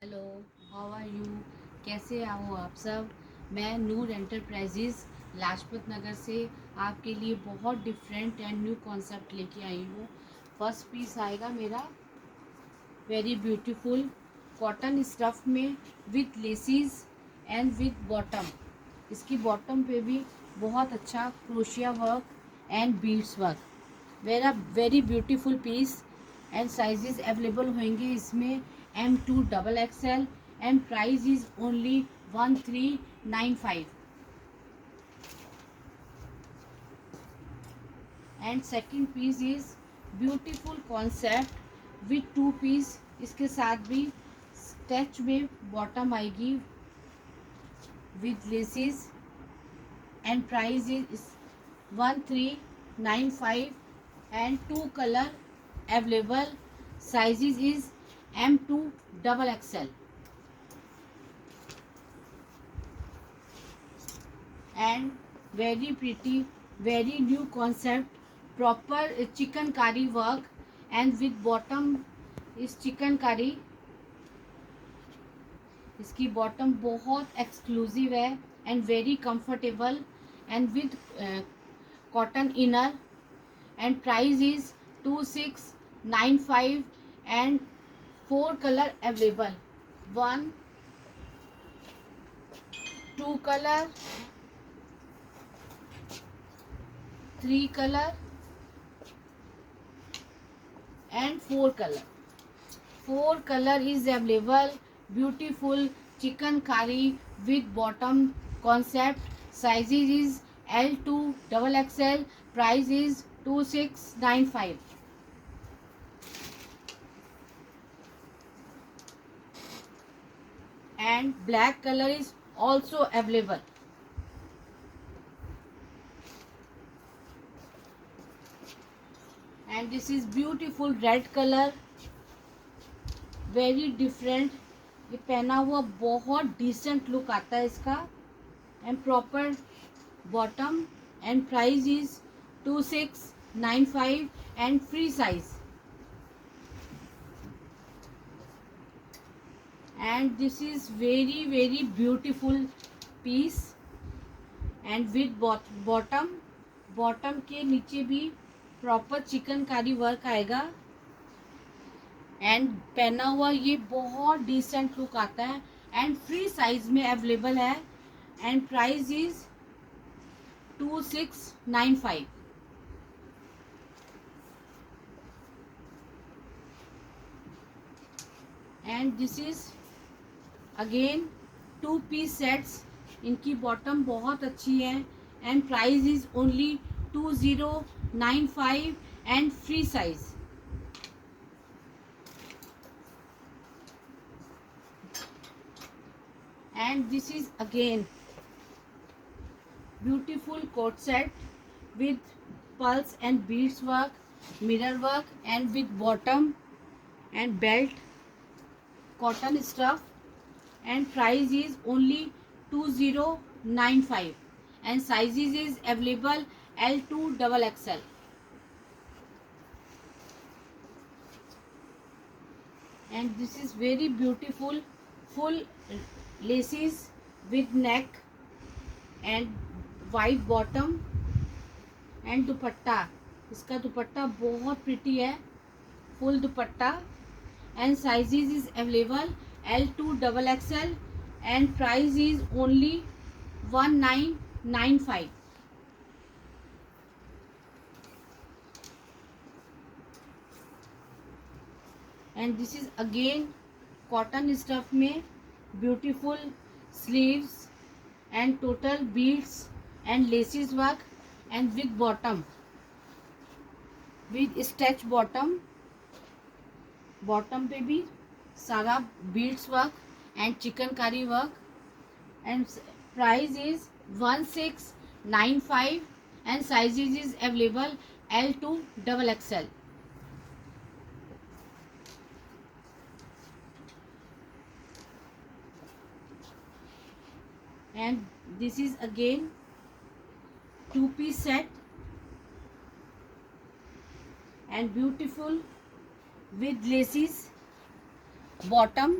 Hello, how are you? कैसे हो आप सब? मैं नूर एंटरप्राइजेज़ लाजपत नगर से आपके लिए बहुत डिफरेंट एंड न्यू कॉन्सेप्ट लेके आई हूँ। फर्स्ट पीस आएगा मेरा वेरी ब्यूटीफुल कॉटन स्टफ में with laces and with bottom. इसकी बॉटम पे भी बहुत अच्छा crochet work and beads work. Very very beautiful piece and sizes available होंगे इसमें M2 double XL and price is only 1395। And second piece is beautiful concept with two piece. इसके साथ भी स्टेच में बॉटम आएगी with laces and price is 1395 and two color available. Sizes is M2 double XL and very pretty, very new concept, proper chicken curry work and with bottom is chicken curry। इसकी bottom बहुत exclusive है and very comfortable and with cotton inner and price is 2695 and four color available, one two color, three color and four color is available। beautiful chicken curry with bottom concept, sizes is L2 double XL, price is 2695 and black color is also available। and this is beautiful red color, very different. ये पहना हुआ बहुत decent look आता है इसका and proper bottom and price is 2695 and free size. And this is very very beautiful piece and with bottom, bottom के नीचे भी प्रॉपर चिकन कारी वर्क आएगा एंड पहना हुआ ये बहुत डिसेंट लुक आता है एंड फ्री साइज में अवेलेबल है and price is 2695 and this is again two piece sets. इनकी बॉटम बहुत अच्छी है and price is only 2095 and free size. and this is again beautiful coat set with pulse and beads work, mirror work and with bottom and belt cotton stuff and price is only 2095 and sizes is available L2 double XL and this is very beautiful full laces with neck and white bottom and दुपट्टा। इसका दुपट्टा बहुत pretty है, full dupatta and sizes is available L2 double XL and price is only 1995 and this is again cotton stuff में beautiful sleeves and total beads and laces work and with bottom with stretch bottom, bottom पे भी सारा beads work and chicken curry work and price is 1695 and sizes is available L2 double XL and this is again two piece set and beautiful with laces bottom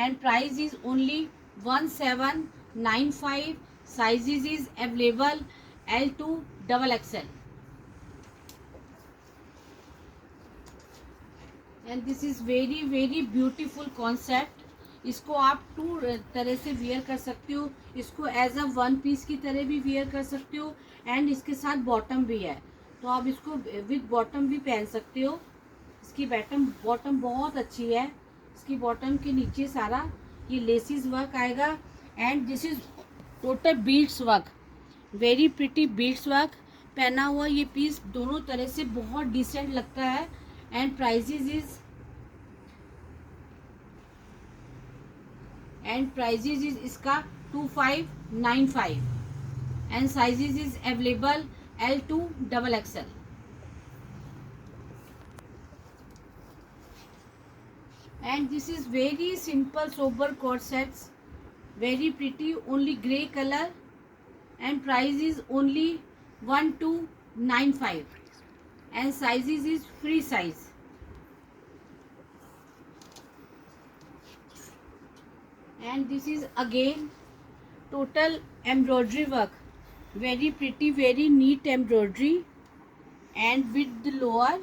and price is only 1795. Sizes is available L to double XL. And this is very very beautiful concept. इसको आप to तरह से wear कर सकते हो। इसको as a one piece की तरह भी वियर कर सकते हो एंड इसके साथ बॉटम भी है, तो आप इसको विद बॉटम भी पहन सकते हो। इसकी बॉटम बहुत अच्छी है। इसकी बॉटम के नीचे सारा ये लेसिस वर्क आएगा and this is total beads work, very pretty beads work. पहना हुआ ये पीस दोनों तरह से बहुत डिसेंट लगता है एंड प्राइजेज इज इसका 2595 and sizes is available L to double XL. And this is very simple sober cord sets, very pretty, only grey color and price is only 1295 and sizes is free size. And this is again total embroidery work, very pretty, very neat embroidery and with the lower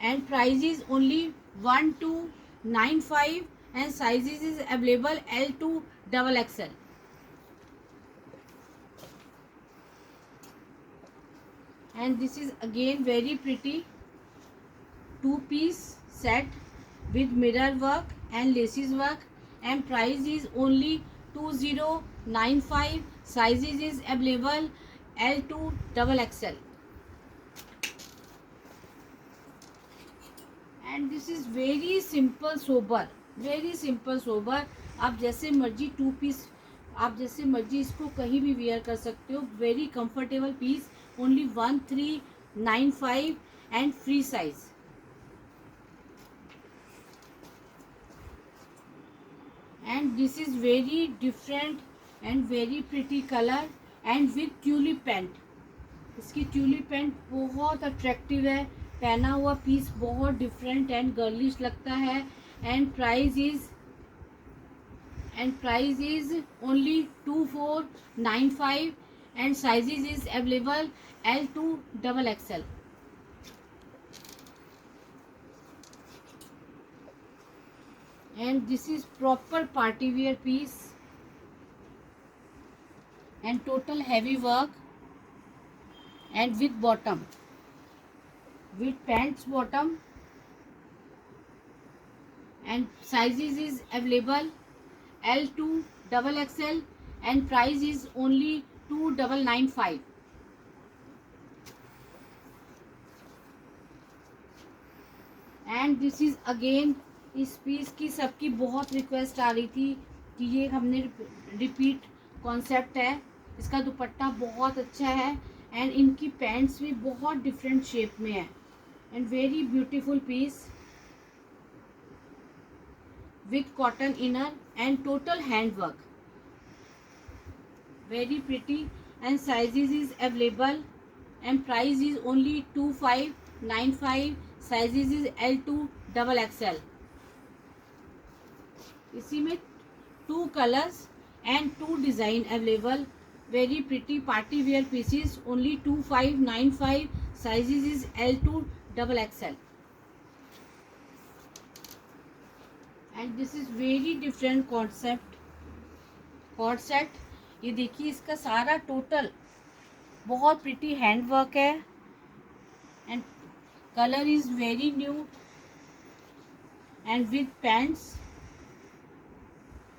and price is only 1295 and sizes is available L to double XL. And this is again very pretty two-piece set with mirror work and laces work and price is only 2095. Sizes is available L to double XL. And this is very simple sober, very simple sober. आप जैसे मर्जी to piece, आप जैसे मर्जी इसको कहीं भी where कर सकते हो। Very comfortable piece, only 1395 and free size. And this is very different and very pretty colour and with tulip pant. इसकी ट्यूलिप पैंट बहुत अट्रैक्टिव है। पहना हुआ पीस बहुत डिफरेंट एंड गर्लिश लगता है and price is only 2495 and sizes is available L to double XL. And this is proper party wear piece and total heavy work and with bottom, with pants bottom and sizes is available L to double XL and price is only 2995. And this is again, इस piece की सबकी बहुत request आ रही थी कि ये हमने repeat concept है। इसका दुपट्टा बहुत अच्छा है एंड इनकी पैंट्स भी बहुत डिफरेंट शेप में है and very beautiful piece with cotton inner and total hand work, very pretty and sizes is available and price is only 2595. sizes is L to double XL. इसी में 2 colors and 2 design available, very pretty party wear pieces, only 2595. sizes is L to double XL. and this is very different concept cord set. ये देखिए इसका सारा total बहुत pretty hand work है and colour is very new and with pants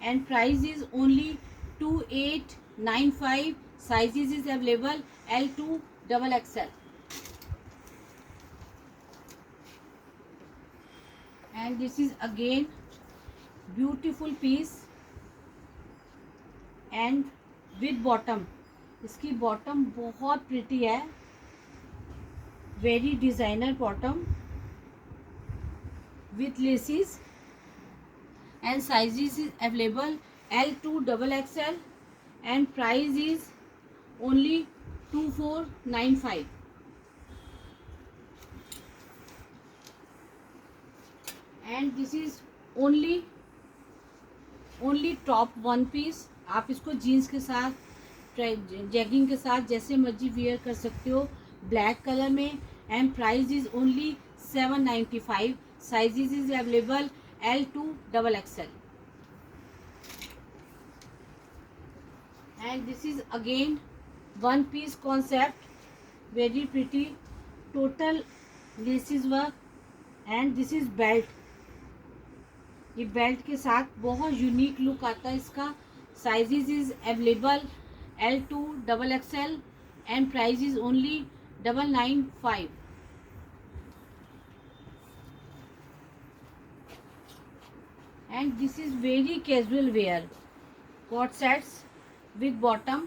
and price is only 2895. sizes is available L to double XL. and this is again beautiful piece and with bottom. इसकी bottom बहुत pretty है, very designer bottom with laces and sizes is available L to double XL and price is only 2495. and this is only only top one piece. आप इसको jeans के साथ, jegging के साथ जैसे मर्जी वियर कर सकते हो, ब्लैक कलर में। And price is only 795। Sizes is available L2 XXL। and this is again one piece concept, very pretty, total laces work। and this is belt। ये बेल्ट के साथ बहुत यूनिक लुक आता है इसका। Sizes is available L2 XXL and price is only 995। And this is very casual wear, co-ord sets with bottom.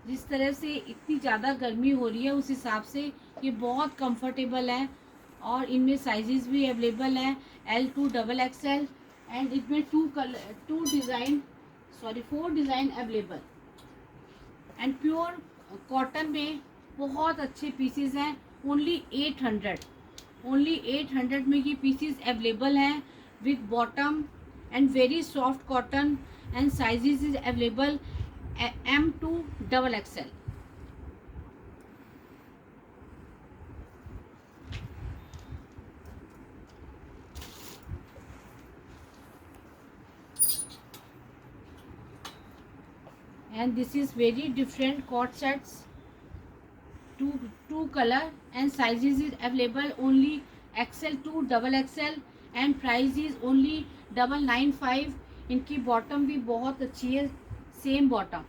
जिस तरह से इतनी ज़्यादा गर्मी हो रही है उस हिसाब से ये बहुत कंफर्टेबल है। और इनमें साइजेस भी अवेलेबल हैं L2 XXL। एंड इसमें 4 design available. And pure cotton में बहुत अच्छे पीसेस हैं। ओनली 800 में ये पीसेस अवेलेबल हैं with bottom and very soft cotton. And sizes is available M2 XXL। and this is very different cord sets, two color and sizes is available only XL2 XXL and price is only 995। इनकी bottom भी बहुत अच्छी है, same bottom.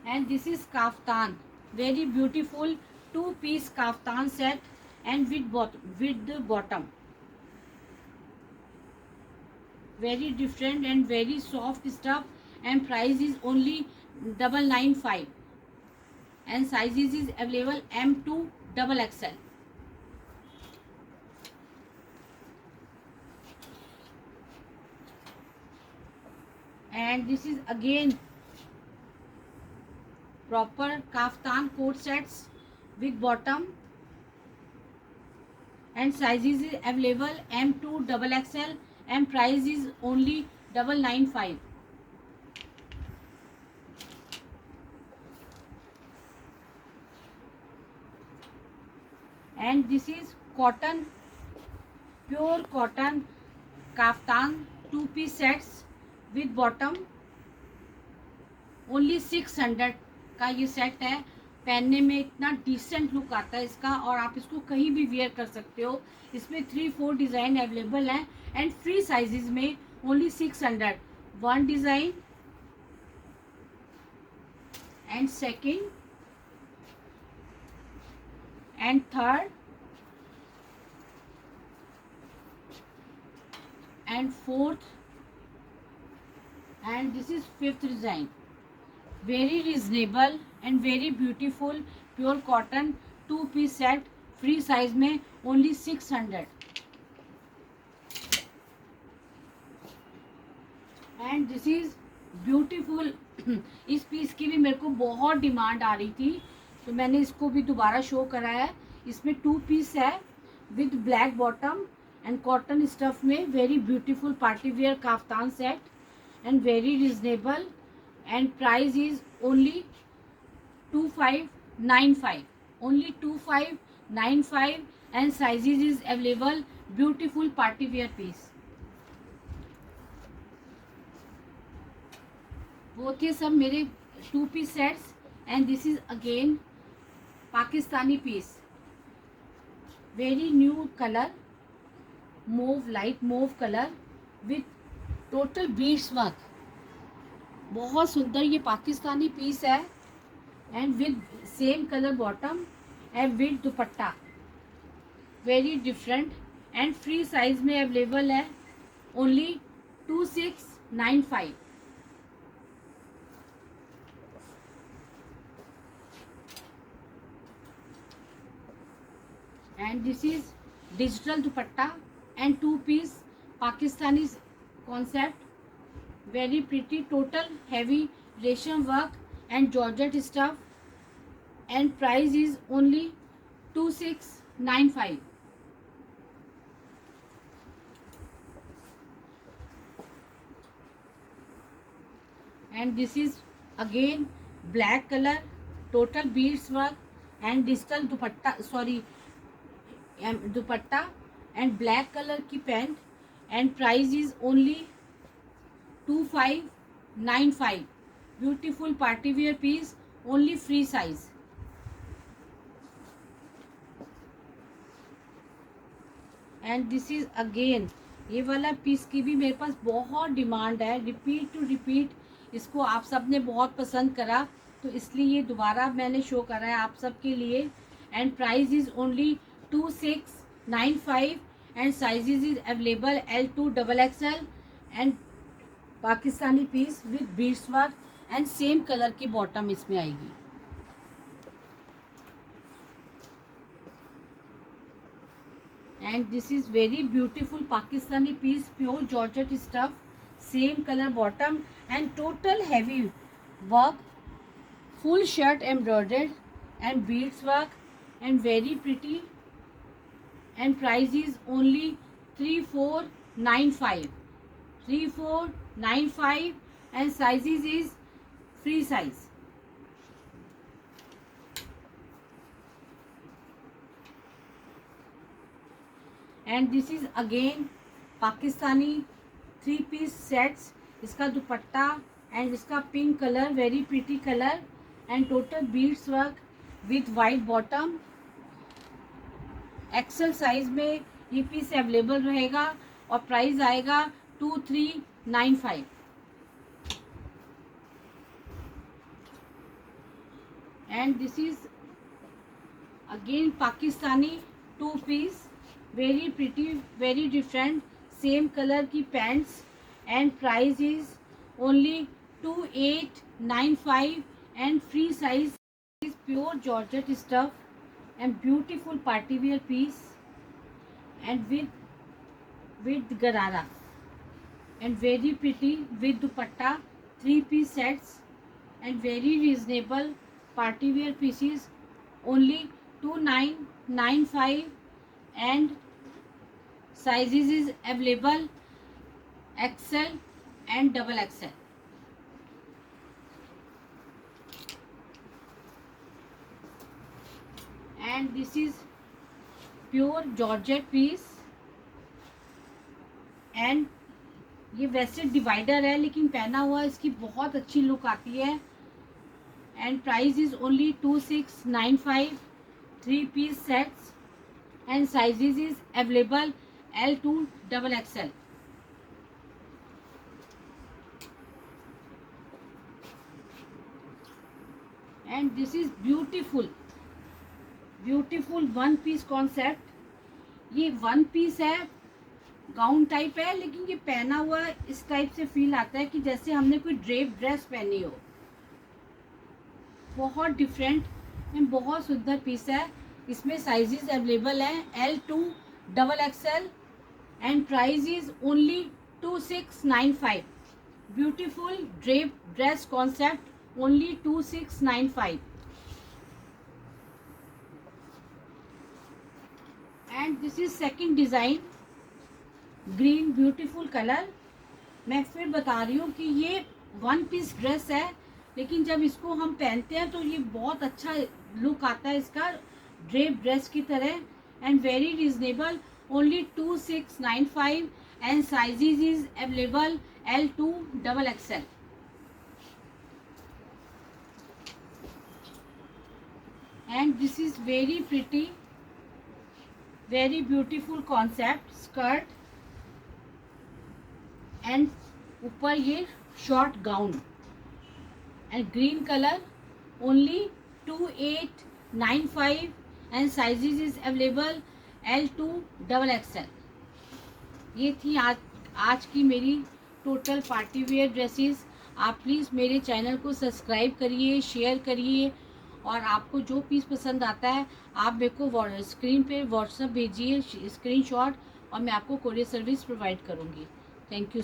and this is kaftan, very beautiful 2-piece kaftan set and with the bottom, very different and very soft stuff and price is only 995 and sizes is available M2 XXL। and this is again proper kaftan coat sets with bottom and sizes is available M2 XXL and price is only 995। and this is cotton, pure cotton kaftan 2-piece sets with bottom। Only 600 का ये set है। पहनने में इतना decent look आता है इसका और आप इसको कहीं भी वेयर कर सकते हो। इसमें 3-4 डिज़ाइन अवेलेबल हैं एंड फ्री साइजेस में only 600। One design and second and third and fourth and this is 5th design. very reasonable and very beautiful pure cotton 2-piece set, free size में only 600। and this is beautiful। इस piece की भी मेरे को बहुत demand आ रही थी तो मैंने इसको भी दोबारा शो कराया है। इसमें 2-piece है with black bottom and cotton stuff में, very beautiful party wear kaftan set and very reasonable and price is only 2595, only 2595 and sizes is available, beautiful party wear piece। both ये सब मेरे 2-piece sets and this is again Pakistani piece, very new color, mauve, light mauve color with total beads work। बहुत सुंदर ये Pakistani piece है and with same colour bottom and with dupatta, very different and free size में available है only 2695। And this is digital dupatta and 2-piece Pakistani concept, very pretty, total heavy रेशम work and georgette stuff and price is only 2695। 95. And this is again black color, total beads work and digital dupatta, sorry, dupatta and black color की pant and price is only 2595. Beautiful party wear piece, only free size. And this is again, ये वाला piece की भी मेरे पास बहुत demand है, repeat to repeat इसको आप सब ने बहुत पसंद करा, तो इसलिए ये दोबारा मैंने शो करा है आप सब के लिए. And price is only 2695 and sizes is available L2 XXL and Pakistani peace with beads work and same colour की बॉटम इसमें आएगी. And this is very beautiful Pakistani piece, pure georgette stuff, same color bottom and total heavy work, full shirt embroidered and beads work and very pretty, and price is only 3495. 3495 and sizes is free size. And this is again Pakistani 3 piece sets, इसका दुपट्टा and इसका pink colour, very pretty colour and total beads work with white bottom. XL size में ये piece available रहेगा और price आएगा 2395. And this is again Pakistani 2 piece, very pretty, very different, same colour की pants and price is only 2895 and free size is pure georgette stuff and beautiful party where piece and with gharara and very pretty with dupatta, 3 piece sets and very reasonable party wear pieces, only 2995 and sizes is available XL and XXL. And this is pure georgette piece and ये वैसे divider है लेकिन पहना हुआ इसकी बहुत अच्छी look आती है. And price is only 2695, 3 piece sets and sizes is available L2 XXL. And this is beautiful one piece concept. ये वन पीस है, गाउन टाइप है, लेकिन ये पहना हुआ इस टाइप से फील आता है कि जैसे हमने कोई ड्रेप ड्रेस पहनी हो. बहुत डिफरेंट एंड बहुत सुंदर पीस है. इसमें साइजेस अवेलेबल हैं L2 XXL and price is only 2695. Beautiful drape dress concept, only 2695. And this is second design, green beautiful colour. मैं फिर बता रही हूँ कि ये वन पीस ड्रेस है, लेकिन जब इसको हम पहनते हैं तो ये बहुत अच्छा लुक आता है इसका, ड्रेप ड्रेस की तरह and very reasonable, only 2695 and sizes is available L2 XXL. And this is very pretty, very beautiful concept, skirt and ऊपर ये short gown and green colour, only 2895 and sizes is available L2 XXL. ये थी आज की मेरी total party wear dresses. आप please मेरे channel को सब्सक्राइब करिए, शेयर करिए और आपको जो पीस पसंद आता है आप मेरे को स्क्रीन पे व्हाट्सएप भेजिए स्क्रीनशॉट और मैं आपको कोरियर सर्विस प्रोवाइड करूँगी. Thank you.